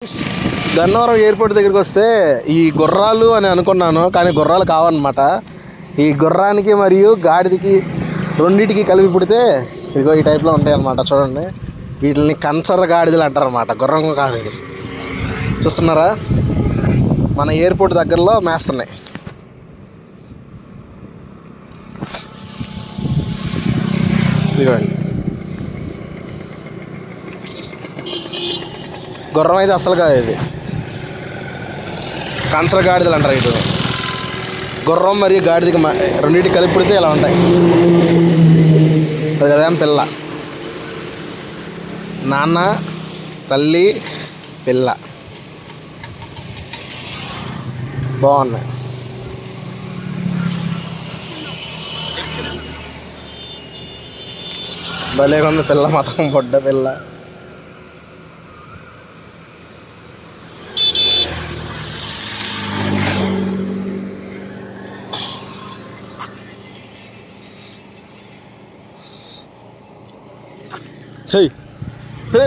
Gannavaram airport దగ్గరికి వస్తే ఈ గుర్రాలు అని అనుకున్నాను, కానీ గుర్రాలు కావన్నమాట. ఈ గుర్రానికి మరియు గాడిదకి రెండింటికి కలిపి పుడితే ఇదిగో ఈ టైప్లో ఉంటాయి అన్నమాట. చూడండి, వీటిని కంచర గాడిదలు అంటారన్నమాట, గుర్రం కాదు. ఇది చూస్తున్నారా, మన ఎయిర్పోర్ట్ దగ్గరలో మేస్తున్నాయి. ఇదిగోండి, గుర్రం అయితే అసలు కాదు, ఇది కంచర గాడిదలు అంటారు. ఇటు గుర్రం మరియు గాడిదకి రెండింటికి కలిపి పుడితే ఇలా ఉంటాయి. అది కదా పిల్ల, నాన్న తల్లి పిల్ల బాగున్నాయి. భలేగా ఉంది పిల్ల, మొత్తం బొడ్డ పిల్ల. Hey, hey.